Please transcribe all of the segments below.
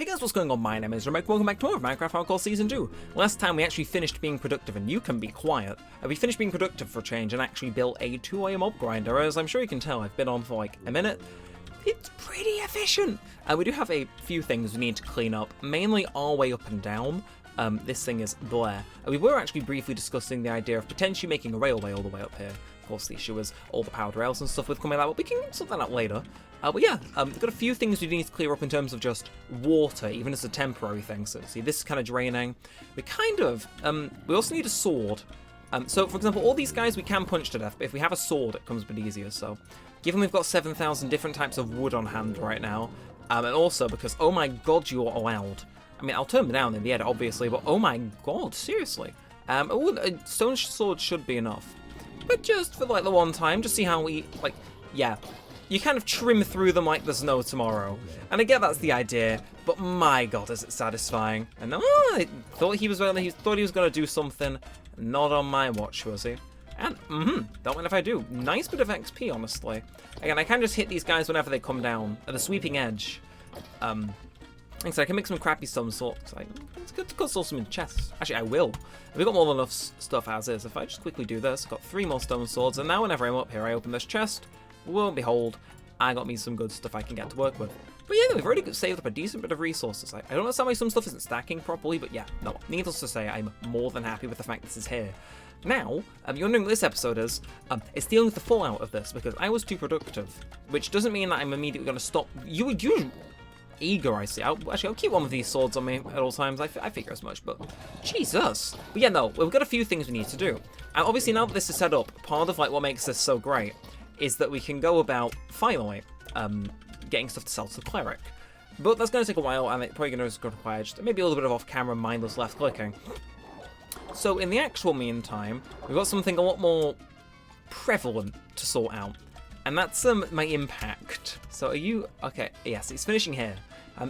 Hey guys, what's going on? My name is Neremik. Welcome back to more of Minecraft Hardcore Season 2. Last time we actually finished being productive, and you can be quiet. We finished being productive for a change and actually built a 2 mob grinder. As I'm sure you can tell, I've been on for like a minute. It's pretty efficient. We do have a few things we need to clean up, mainly our way up and down. This thing is Blair. We were actually briefly discussing the idea of potentially making a railway all the way up here. Of course, the issue is all the powered rails and stuff with coming out, but we can sort that out later. But yeah, we've got a few things we need to clear up in terms of just water, even as a temporary thing. So see, this is kind of draining. We also need a sword. So for example, all these guys we can punch to death, but if we have a sword, it comes a bit easier. So given we've got 7,000 different types of wood on hand right now, and also because, oh my god, you are loud. I mean, I'll turn them down in the edit, obviously, but oh my god, seriously. A stone sword should be enough. But just for like the one time, just see how we, like, yeah. You kind of trim through them like there's no tomorrow. And I get that's the idea, but my god, is it satisfying. And I thought he was going to do something. Not on my watch, was he? And, don't mind if I do. Nice bit of XP, honestly. Again, I can just hit these guys whenever they come down at the sweeping edge. Like I said, I can make some crappy stone swords. It's good to cut some in chests. Actually, I will. We've got more than enough stuff as is. If I just quickly do this, got 3 more stone swords, and now whenever I'm up here, I open this chest. Lo and behold, I got me some good stuff I can get to work with. But yeah, we've already saved up a decent bit of resources. I don't understand why some stuff isn't stacking properly, but yeah, no, needless to say, I'm more than happy with the fact this is here. Now, you're wondering what this episode is. It's dealing with the fallout of this, because I was too productive, which doesn't mean that I'm immediately going to stop. You're eager, I see. I'll keep one of these swords on me at all times. I figure as much, but Jesus. But yeah, no, we've got a few things we need to do. And obviously, now that this is set up, part of like what makes this so great is that we can go about, finally, getting stuff to sell to the cleric. But that's going to take a while, and it's probably going to require just maybe a little bit of off-camera mindless left-clicking. So in the actual meantime, we've got something a lot more prevalent to sort out. And that's my impact. So are you... Okay, yes, it's finishing here.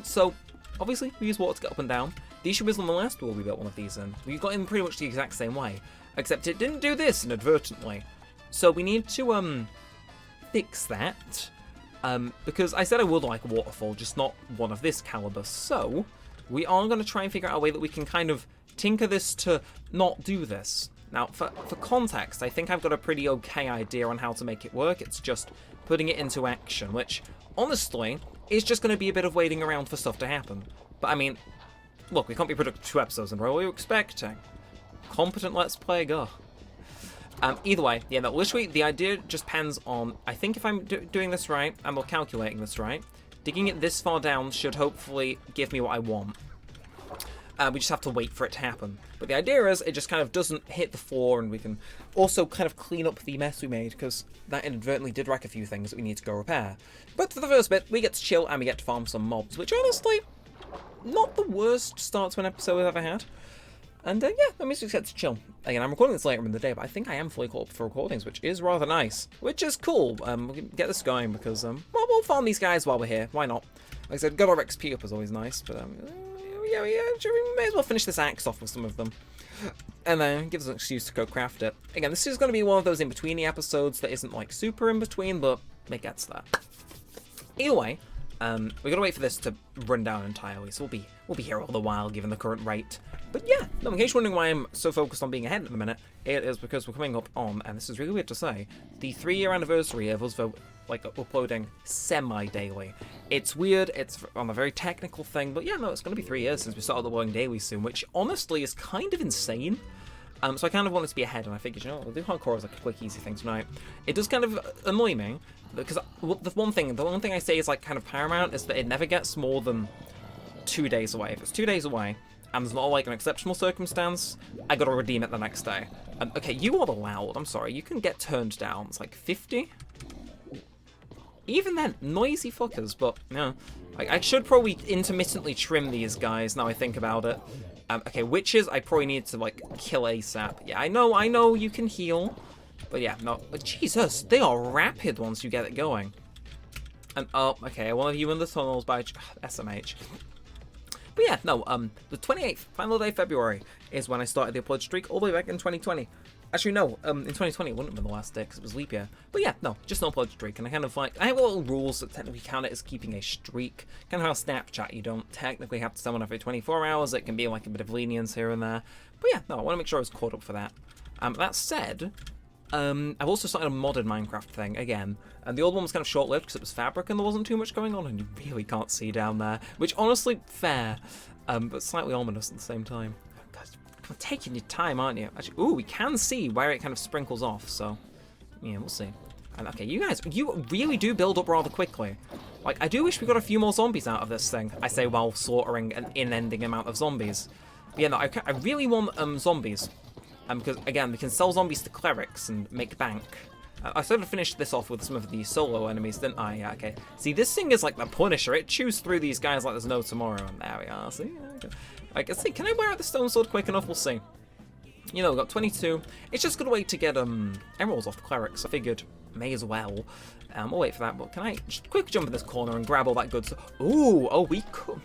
So, obviously, we use water to get up and down. The issue is on the last wall we built one of these in. We got in pretty much the exact same way. Except it didn't do this inadvertently. So we need to, fix that. Because I said I would like a waterfall, just not one of this caliber. So, we are going to try and figure out a way that we can kind of tinker this to not do this. Now, for context, I think I've got a pretty okay idea on how to make it work. It's just putting it into action, which, honestly, is just going to be a bit of waiting around for stuff to happen. But, I mean, look, we can't be productive 2 episodes in a row. What are you expecting? Competent Let's Play, go. Either way, yeah, no, literally, the idea just depends on, I think if I'm doing this right, and we're calculating this right, digging it this far down should hopefully give me what I want. We just have to wait for it to happen. But the idea is, it just kind of doesn't hit the floor, and we can also kind of clean up the mess we made, because that inadvertently did wreck a few things that we need to go repair. But for the first bit, we get to chill, and we get to farm some mobs, which honestly, not the worst start to an episode we've ever had. And yeah, let me just get to chill. Again, I'm recording this later in the day, but I think I am fully caught up for recordings, which is rather nice. Which is cool. We can get this going because, well, we'll farm these guys while we're here. Why not? Like I said, got our XP up is always nice, but yeah, we may as well finish this axe off with some of them. And then gives us an excuse to go craft it. Again, this is going to be one of those in-betweeny episodes that isn't like super in-between, but it gets there. Either way, we gotta wait for this to run down entirely, so we'll be here all the while given the current rate. But yeah, no, in case you're wondering why I'm so focused on being ahead at the minute, it is because we're coming up on, and this is really weird to say, the 3-year anniversary of us like uploading semi-daily. It's weird, it's on a very technical thing, but yeah, no, it's gonna be 3 years since we started uploading daily soon, which honestly is kind of insane. So I kind of wanted to be ahead, and I figured, you know, we'll do hardcore as like a quick, easy thing tonight. It does kind of annoy me, because the one thing I say is like kind of paramount is that it never gets more than 2 days away. If it's 2 days away, and there's not like an exceptional circumstance, I gotta redeem it the next day. Okay, you are loud, I'm sorry, you can get turned down. It's like 50? Even then, noisy fuckers, but, yeah. I should probably intermittently trim these guys, now I think about it. Okay, witches, I probably need to, like, kill ASAP. Yeah, I know you can heal. But yeah, no, Jesus, they are rapid once you get it going. And, oh, okay, one of you in the tunnels by SMH. But yeah, no, the 28th, final day of February, is when I started the upload streak, all the way back in 2020. Actually, no, in 2020 it wouldn't have been the last day because it was leap year. But yeah, no, just no upload streak. And I kind of like, I have little rules that technically count it as keeping a streak. Kind of how Snapchat, you don't technically have to send one every 24 hours. It can be like a bit of lenience here and there. But yeah, no, I want to make sure I was caught up for that. That said, I've also started a modded Minecraft thing again. And the old one was kind of short-lived because it was fabric and there wasn't too much going on. And you really can't see down there. Which, honestly, fair. But slightly ominous at the same time. You're taking your time, aren't you? Actually, ooh, we can see where it kind of sprinkles off, so yeah, we'll see. And okay, you guys, you really do build up rather quickly. Like, I do wish we got a few more zombies out of this thing. I say while slaughtering an unending amount of zombies. But yeah, no, I really want zombies. Because again, we can sell zombies to clerics and make bank. I sort of finished this off with some of the solo enemies, didn't I? Yeah, okay. See, this thing is like the Punisher. It chews through these guys like there's no tomorrow. And there we are. See? Okay. I can see. Can I wear out the stone sword quick enough? We'll see. You know, we've got 22. It's just a good way to get emeralds off the clerics. I figured may as well. We'll wait for that. But can I just quick jump in this corner and grab all that good stuff? Ooh, oh, we could.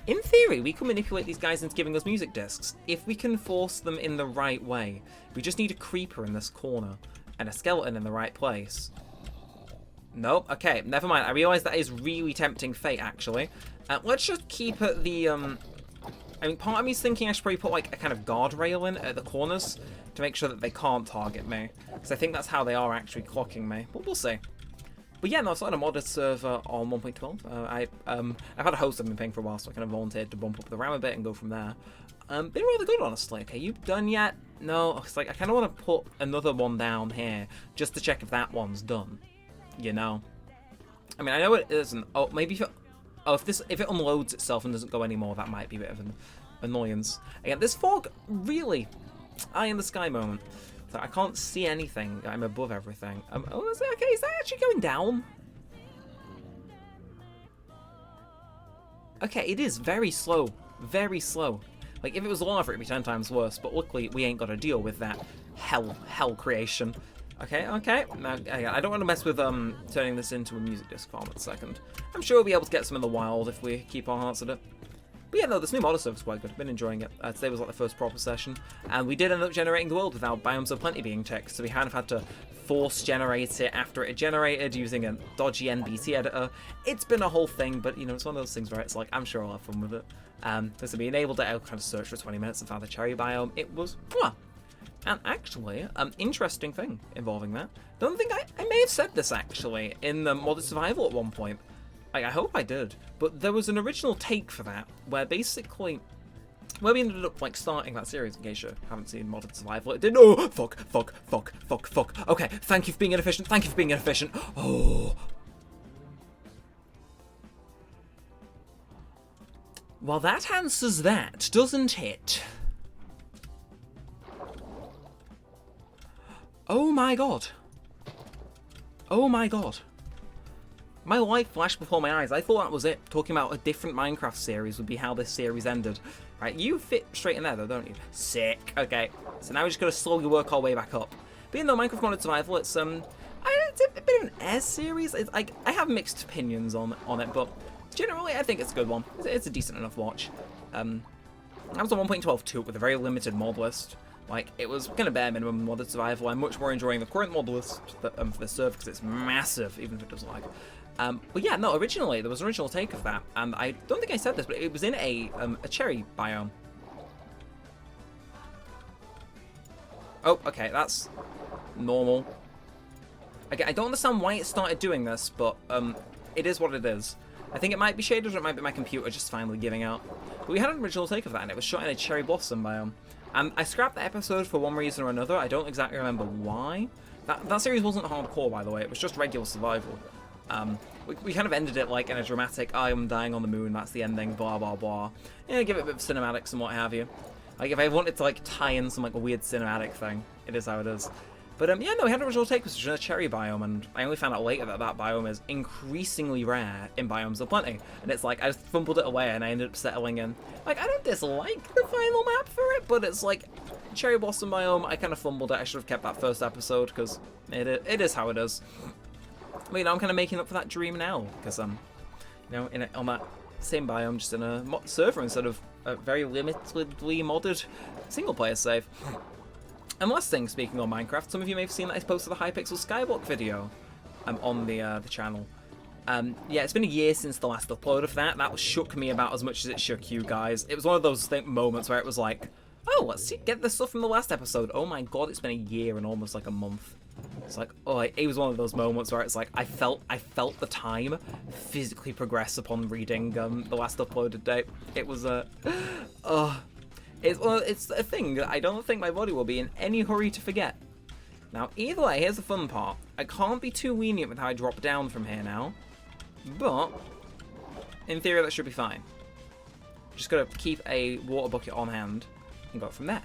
In theory, we can manipulate these guys into giving us music discs if we can force them in the right way. We just need a creeper in this corner and a skeleton in the right place. Nope. Okay, never mind. I realize that is really tempting fate, actually. Let's just keep at the I mean, part of me is thinking I should probably put like a kind of guardrail in at the corners to make sure that they can't target me, because I think that's how they are actually clocking me. But we'll see. But yeah, no, I started a modded server on 1.12. I've had a host I've been paying for a while, so I kind of volunteered to bump up the RAM a bit and go from there. Been rather good, honestly. Okay, you done yet? No, it's like I kind of want to put another one down here just to check if that one's done. You know, I mean, I know it isn't. Oh, maybe if it unloads itself and doesn't go anymore, that might be a bit of an annoyance. Again, this fog really eye in the sky moment. So I can't see anything. I'm above everything. Oh, is it okay? Is that actually going down? Okay, it is very slow. Very slow. Like, if it was longer, it'd be 10 times worse. But luckily, we ain't got to deal with that hell creation. Okay. Now, I don't want to mess with turning this into a music disc farm at a second. I'm sure we'll be able to get some in the wild if we keep our hearts at it. But yeah, no, this new model server is quite good. I've been enjoying it. Today was like the first proper session, and we did end up generating the world without Biomes of Plenty being checked, so we kind of had to force generate it after it generated using a dodgy NBT editor. It's been a whole thing, but you know, it's one of those things where it's like, I'm sure I'll have fun with it. This being able to kind of search for 20 minutes and found the cherry biome, it was, and actually, interesting thing involving that. Don't think I may have said this actually in the modded survival at one point. I hope I did, but there was an original take for that where basically, where we ended up like starting that series. In case you haven't seen modded survival, it did. Oh, fuck. Okay, thank you for being inefficient. Oh. Well, that answers that, doesn't it? Oh my god. My life flashed before my eyes. I thought that was it. Talking about a different Minecraft series would be how this series ended. Right, you fit straight in there though, don't you? Sick. Okay, so now we're just going to slowly work our way back up. But you know, Minecraft Modded Survival, it's a bit of an S series. It's like, I have mixed opinions on it, but generally I think it's a good one. It's a decent enough watch. I was on 1.12 with a very limited mod list. Like, it was kind of bare minimum modded survival. I'm much more enjoying the current mod list for the server because it's massive, even if it does lag. But yeah, no, originally, there was an original take of that, and I don't think I said this, but it was in a cherry biome. Oh, okay, that's normal. Okay, I don't understand why it started doing this, but it is what it is. I think it might be shaded, or it might be my computer just finally giving out. But we had an original take of that, and it was shot in a cherry blossom biome. And I scrapped the episode for one reason or another. I don't exactly remember why. That series wasn't hardcore, by the way. It was just regular survival. We kind of ended it like in a dramatic, I am dying on the moon, that's the ending, blah, blah, blah. Yeah, give it a bit of cinematics and what have you. Like, if I wanted to, like, tie in some, like, a weird cinematic thing, it is how it is. But, yeah, no, we had an original take, which was in a cherry biome, and I only found out later that that biome is increasingly rare in Biomes of Plenty. And it's like, I just fumbled it away, and I ended up settling in. Like, I don't dislike the final map for it, but it's like, cherry blossom biome, I kind of fumbled it. I should have kept that first episode, because it is how it is. But, you know, I'm kind of making up for that dream now, because, you know, on that same biome, just in a mod server instead of a very limitedly modded single-player save. And last thing, speaking on Minecraft, some of you may have seen that I posted the Hypixel Skyblock video on the channel. Yeah, it's been a year since the last upload of that. That shook me about as much as it shook you guys. It was one of those moments where it was like, oh, let's see, get the stuff from the last episode. Oh my god, it's been a year and almost like a month. It's like, oh, it was one of those moments where it's like, I felt the time physically progress upon reading the last uploaded date. It was it's a thing that I don't think my body will be in any hurry to forget. Now, either way, here's the fun part. I can't be too lenient with how I drop down from here now, but in theory that should be fine. Just gotta keep a water bucket on hand and go from there.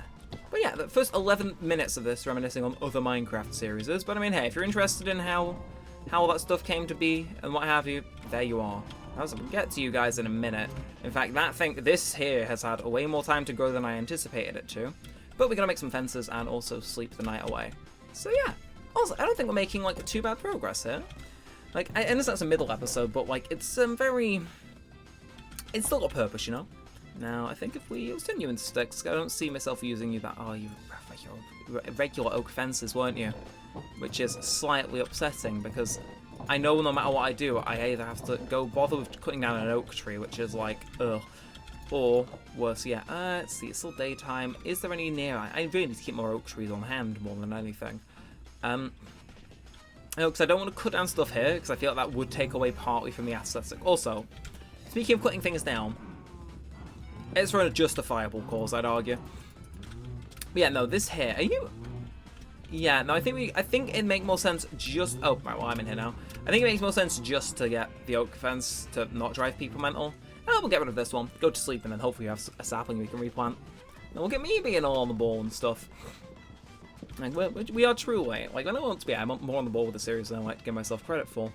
But yeah, the first 11 minutes of this reminiscing on other Minecraft series, but I mean, hey, if you're interested in how all that stuff came to be and what have you, there you are. I'll get to you guys in a minute. In fact, this here has had way more time to grow than I anticipated it to. But we're gonna make some fences and also sleep the night away. So yeah. Also, I don't think we're making like too bad progress here. Like, I understand it's a middle episode, but like it's still got purpose, you know. Now, I think if we use you in sticks, I don't see myself using you that. Oh, you regular oak fences, weren't you? Which is slightly upsetting because I know no matter what I do, I either have to go bother with cutting down an oak tree, which is like, ugh, or worse yet. Let's see, it's still daytime. Is there any near? I really need to keep more oak trees on hand more than anything. Because I don't want to cut down stuff here because I feel like that would take away partly from the aesthetic. Also, speaking of cutting things down, it's for a justifiable cause, I'd argue. But yeah, no, this here, are you? Yeah, no, I think it'd make more sense just. Oh, right, well I'm in here now. I think it makes more sense just to get the oak fence to not drive people mental. And we'll get rid of this one, go to sleep, and then hopefully we have a sapling we can replant. And look at me being all on the ball and stuff. Like we are truly like I don't want to be. I'm more on the ball with the series than I like to give myself credit for.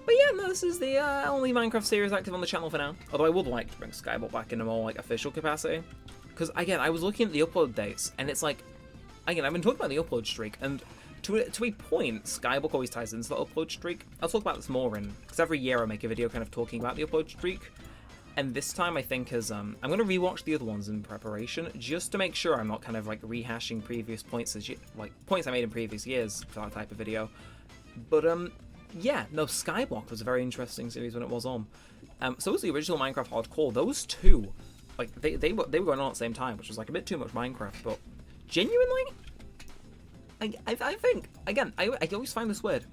But yeah, no, this is the only Minecraft series active on the channel for now. Although I would like to bring Skyblock back in a more like official capacity, because again, I was looking at the upload dates, and it's like, again, I've been talking about the upload streak, and to a point, Skyblock always ties into the upload streak. I'll talk about this more because every year I make a video kind of talking about the upload streak, and this time I think I'm going to rewatch the other ones in preparation just to make sure I'm not kind of like rehashing previous points points I made in previous years for that type of video. But yeah, no, Skyblock was a very interesting series when it was on. So was the original Minecraft Hardcore. Those two, like they were going on at the same time, which was like a bit too much Minecraft, but genuinely, I think again I always find this weird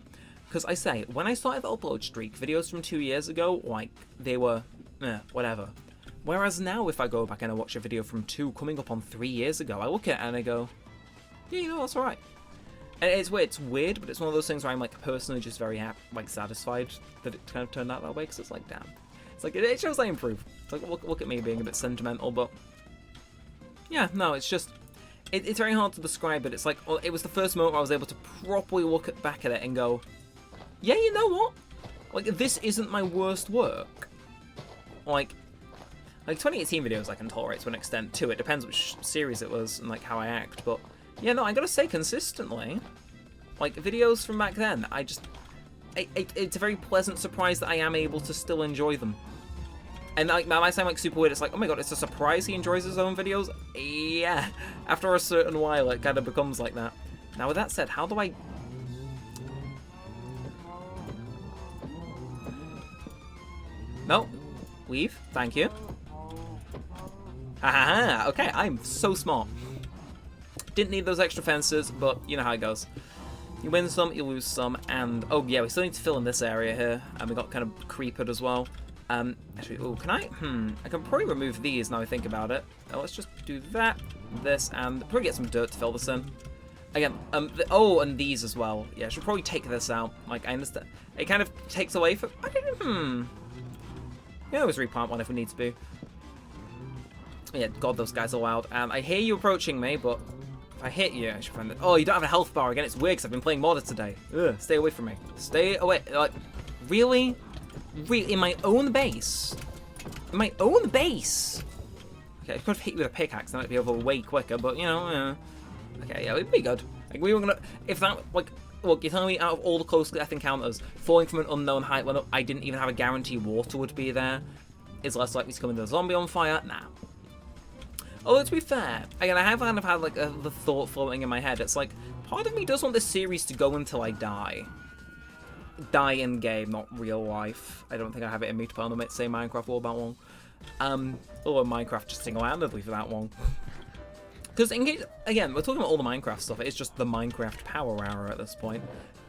because I say when I started the upload streak, videos from 2 years ago, like they were whatever. Whereas now, if I go back and I watch a video from coming up on 3 years ago, I look at it and I go, yeah, you know, that's alright. And it's weird, but it's one of those things where I'm like personally just very satisfied that it kind of turned out that way, because it's like, damn, it's like it shows I improve. It's like look at me being a bit sentimental, but yeah, no, it's just it's very hard to describe, but it's like it was the first moment where I was able to properly look back at it and go, yeah, you know what, like this isn't my worst work. Like 2018 videos I can tolerate to an extent too. It depends which series it was and like how I act, but yeah, no, I gotta say consistently, like videos from back then, it's a very pleasant surprise that I am able to still enjoy them. And like that might sound like super weird. It's like, oh my god, it's a surprise he enjoys his own videos. Yeah, after a certain while, it kind of becomes like that. Now, with that said, how do I? No, leave. Thank you. Ha ha ha. Okay, I'm so smart. Didn't need those extra fences, but you know how it goes. You win some, you lose some, and oh yeah, we still need to fill in this area here, and we got kind of creepered as well. Actually, oh, can I? I can probably remove these now I think about it. Let's just do that, this, and probably get some dirt to fill this in. Again, and these as well. Yeah, I should probably take this out. Like, I understand. It kind of takes away from. Yeah, always replant one if we need to be. Yeah, God, those guys are wild. I hear you approaching me, but if I hit you, I should find it. Oh, you don't have a health bar again. It's weird because I've been playing modded today. Ugh, stay away from me. Stay away. Like, really? Really? In my own base? In my own base? Okay, I could have hit you with a pickaxe. That might be over way quicker, but you know. Okay, yeah, it'd be good. Like, we were gonna. If that, like, look, you're telling me out of all the close death encounters, falling from an unknown height when I didn't even have a guarantee water would be there, is less likely to come into a zombie on fire? Nah. Although, to be fair, again, I have kind of had, like, the thought floating in my head. It's like, part of me does want this series to go until I die. Die in game, not real life. I don't think I have it in me to put on the say Minecraft all about one. Or Minecraft just single-handedly for that one. Because, in case, again, we're talking about all the Minecraft stuff. It's just the Minecraft power hour at this point.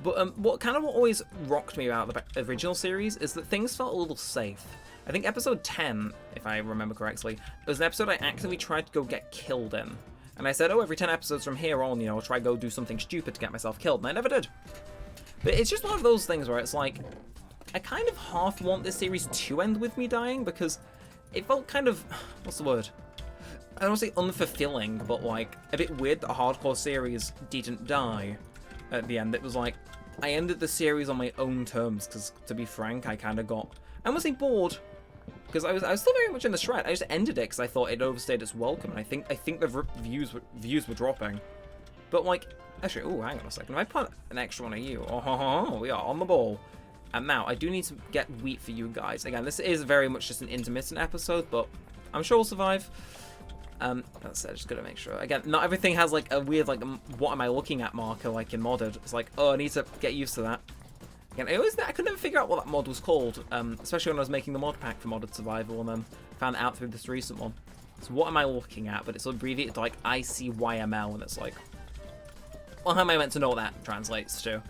But what always rocked me about the original series is that things felt a little safe. I think episode 10, if I remember correctly, was an episode I actively tried to go get killed in. And I said, oh, every 10 episodes from here on, I'll try to go do something stupid to get myself killed. And I never did. But it's just one of those things where it's like, I kind of half want this series to end with me dying, because it felt kind of, what's the word? I don't want to say unfulfilling, but like, a bit weird that a hardcore series didn't die at the end. It was like, I ended the series on my own terms, because to be frank, I kind of got, I won't say bored, because I was still very much in the shred. I just ended it because I thought it overstayed its welcome, and I think the views were dropping. But like, actually, oh, hang on a second. If I put an extra one of you, oh, we are on the ball. And now, I do need to get wheat for you guys. Again, this is very much just an intermittent episode, but I'm sure we'll survive. That's it, just gotta make sure. Again, not everything has like a weird, like, what am I looking at marker, like in modded. It's like, oh, I need to get used to that. Again, I could never figure out what that mod was called, especially when I was making the mod pack for modded survival, and then found it out through this recent one. So what am I looking at? But it's abbreviated to like ICYML, and it's like, well, how am I meant to know what that translates to?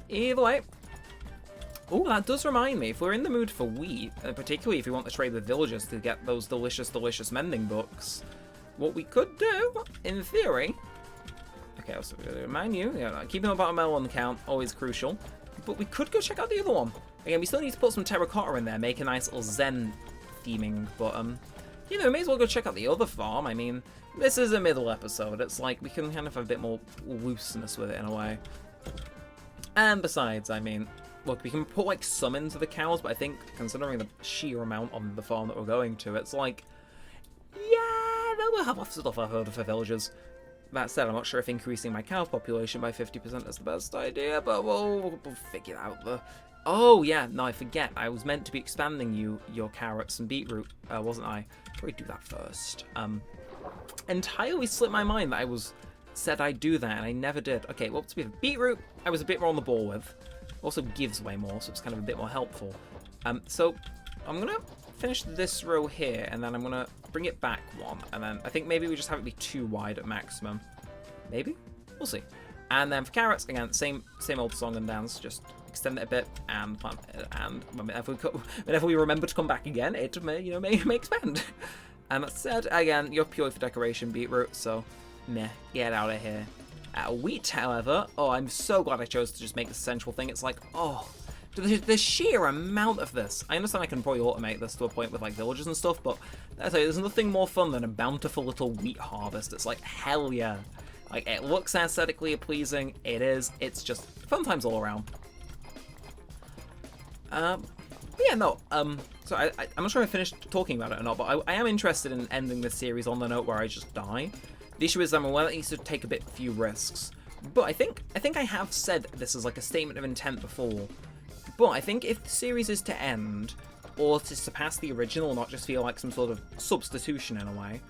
Either way. Oh, that does remind me, if we're in the mood for wheat, particularly if we want to trade with villagers to get those delicious, delicious mending books, what we could do, in theory... Okay, also remind you, keeping the bottom on the count, always crucial. But we could go check out the other one. Again, we still need to put some terracotta in there, make a nice little zen theming, but, we may as well go check out the other farm. I mean, this is a middle episode. It's like, we can kind of have a bit more looseness with it in a way. And besides, I mean... Look, we can put, like, some into the cows, but I think, considering the sheer amount on the farm that we're going to, it's like, yeah, we'll have lots of stuff I've heard for villagers. That said, I'm not sure if increasing my cow population by 50% is the best idea, but we'll figure out the... Oh, yeah, no, I forget. I was meant to be expanding your carrots and beetroot, wasn't I? Probably do that first. Entirely slipped my mind that I said I'd do that, and I never did. Okay, well, to be the beetroot, I was a bit more on the ball with. Also gives way more, so it's kind of a bit more helpful. So I'm gonna finish this row here, and then I'm gonna bring it back one, and then I think maybe we just have it be too wide at maximum. Maybe? We'll see. And then for carrots, again, same old song and dance, just extend it a bit and plant it, and whenever we remember to come back again, it may expand. And that said, again, you're purely for decoration, beetroot, so meh, get out of here. Wheat, however, oh, I'm so glad I chose to just make this central thing. It's like, oh, the sheer amount of this. I understand I can probably automate this to a point with like villagers and stuff, but I tell you, there's nothing more fun than a bountiful little wheat harvest. It's like, hell yeah. Like, it looks aesthetically pleasing. It is. It's just fun times all around. Yeah, no, so I'm not sure if I finished talking about it or not, but I am interested in ending this series on the note where I just die. The issue is I'm aware that it needs to take a few risks. But I think I have said this as like a statement of intent before. But I think if the series is to end, or to surpass the original, not just feel like some sort of substitution in a way,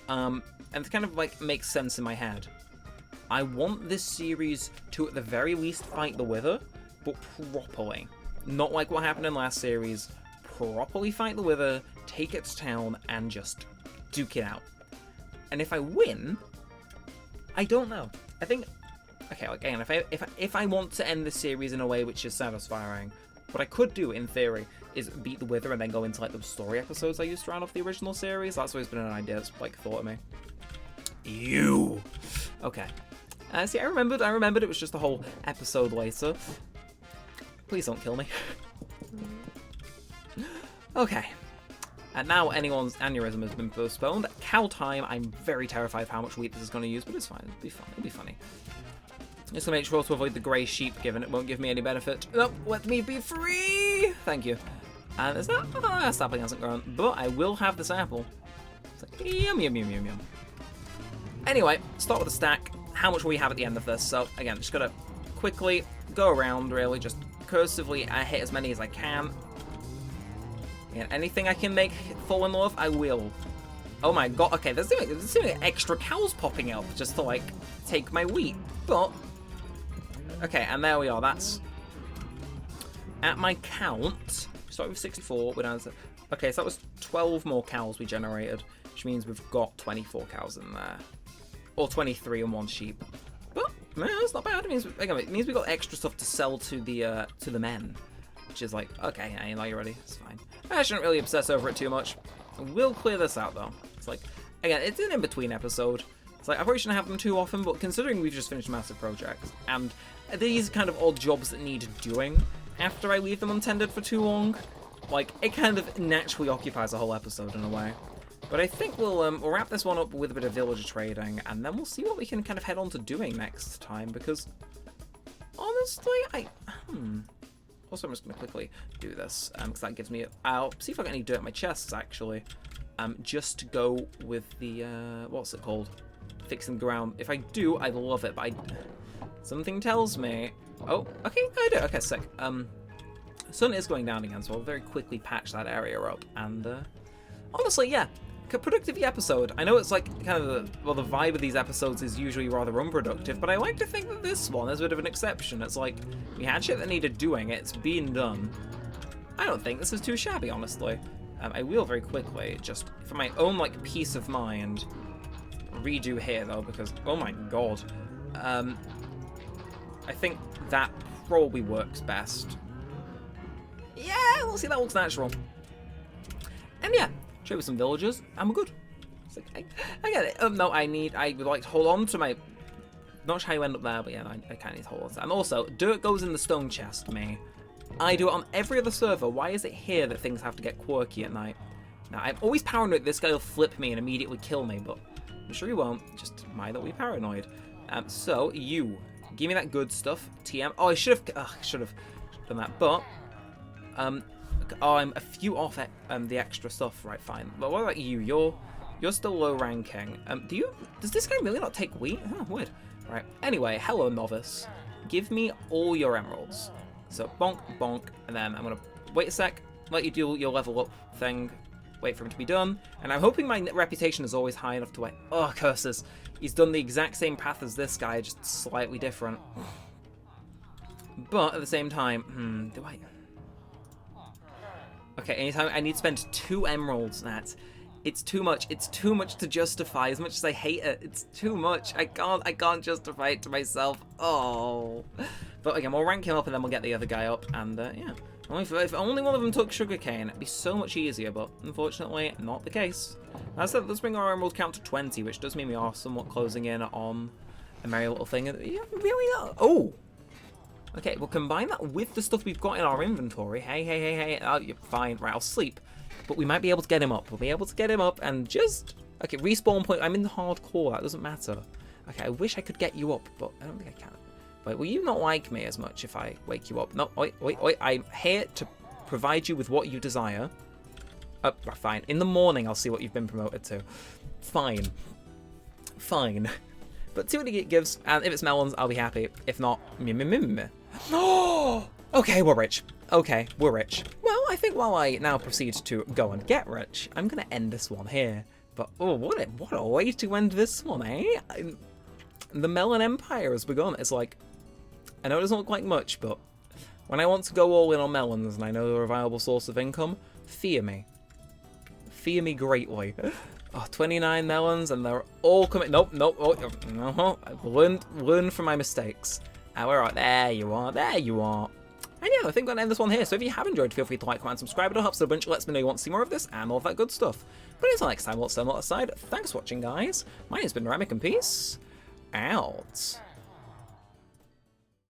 and to kind of like make sense in my head, I want this series to at the very least fight the Wither, but properly. Not like what happened in last series. Properly fight the Wither, take its town, and just duke it out. And if I win, I don't know. I think, okay, again, if I want to end the series in a way which is satisfying, what I could do, in theory, is beat the Wither and then go into like the story episodes I used to round off the original series. That's always been an idea that's like thought of me. You. Okay. See, I remembered it was just a whole episode later. Please don't kill me. Okay. And now anyone's aneurysm has been postponed. Cow time. I'm very terrified of how much wheat this is going to use, but it's fine. It'll be fun. It'll be funny. Just to make sure to avoid the grey sheep, given it won't give me any benefit. Nope, let me be free! Thank you. And is that... Oh, that sapling hasn't grown. But I will have this apple. It's like, yum, yum, yum, yum, yum. Anyway, start with the stack. How much will we have at the end of this? So, again, just gotta quickly go around, really. Just cursively hit as many as I can. Yeah, anything I can make fall in love, I will. Oh my god, okay, there's extra cows popping up just to, like, take my wheat. But, okay, and there we are, that's... At my count, start with 64, we're down to... Okay, so that was 12 more cows we generated, which means we've got 24 cows in there. Or 23 and 1 sheep. But, man, that's not bad. It means, again, it means we got extra stuff to sell to the men. Which is like, okay, yeah, now you're ready, it's fine. I shouldn't really obsess over it too much. We'll clear this out, though. It's like, again, it's an in-between episode. It's like, I probably shouldn't have them too often, but considering we've just finished a massive project, and these kind of odd jobs that need doing after I leave them untended for too long, like, it kind of naturally occupies a whole episode in a way. But I think we'll wrap this one up with a bit of villager trading, and then we'll see what we can kind of head on to doing next time, because, honestly, Also, I'm just going to quickly do this, because that gives me... I'll see if I got any dirt in my chests, actually. Just to go with the... what's it called? Fixing the ground. If I do, I love it, but something tells me... Oh, okay, I do. Okay, sick. Sun is going down again, so I'll very quickly patch that area up. And, honestly, yeah. A productive episode. I know it's like kind of the vibe of these episodes is usually rather unproductive, but I like to think that this one is a bit of an exception. It's like, we had shit that needed doing, it's been done. I don't think this is too shabby, honestly. I will very quickly, just for my own, like, peace of mind, redo here, though, because, oh my god. I think that probably works best. Yeah, we'll see, that looks natural. And yeah. Show with some villagers, and we're good. It's like, I get it. No, I would like to hold on to my... Not sure how you end up there, but yeah, I kind of need to hold on to that. And also, dirt goes in the stone chest, me. I do it on every other server. Why is it here that things have to get quirky at night? Now, I'm always paranoid this guy will flip me and immediately kill me, but I'm sure he won't. Just my little paranoid. So, you. Give me that good stuff. TM. Oh, I should have done that, but... Oh, I'm a few off the extra stuff. Right, fine. But what about you? You're still low ranking. Does this guy really not take wheat? Oh, weird. Right. Anyway, hello, novice. Give me all your emeralds. So bonk, bonk, and then I'm gonna wait a sec, let you do your level up thing, wait for him to be done, and I'm hoping my reputation is always high enough to wait. Oh, curses. He's done the exact same path as this guy, just slightly different. But at the same time, do I... Okay, anytime I need to spend 2 emeralds, it's too much. It's too much to justify. As much as I hate it, it's too much. I can't justify it to myself. Oh. But again, we'll rank him up and then we'll get the other guy up. And yeah, if only one of them took sugarcane, it'd be so much easier. But unfortunately, not the case. As I said, let's bring our emerald count to 20, which does mean we are somewhat closing in on a merry little thing. Yeah, really are. Oh. Okay, we'll combine that with the stuff we've got in our inventory. Hey. Oh, you're fine. Right, I'll sleep. But we might be able to get him up. We'll be able to get him up and just... Okay, respawn point. I'm in the hardcore. That doesn't matter. Okay, I wish I could get you up, but I don't think I can. Wait, will you not like me as much if I wake you up? No, wait. I'm here to provide you with what you desire. Oh, fine. In the morning, I'll see what you've been promoted to. Fine. But see what it gives, and if it's melons, I'll be happy. If not, Oh! Okay, we're rich. Well, I think while I now proceed to go and get rich, I'm gonna end this one here. But oh, what a way to end this one, eh? The Melon Empire has begun. It's like, I know it doesn't look like much, but when I want to go all in on melons and I know they're a viable source of income, fear me. Fear me greatly. Oh, 29 melons, and they're all coming. Nope. No. I've learned from my mistakes. Where are? There you are. And yeah, I think I'm going to end this one here. So if you have enjoyed, feel free to like, comment, subscribe. It all helps a bunch. It lets me know you want to see more of this and all of that good stuff. But until next time, what's on the other side? Thanks for watching, guys. My name's been Neremik, and peace out.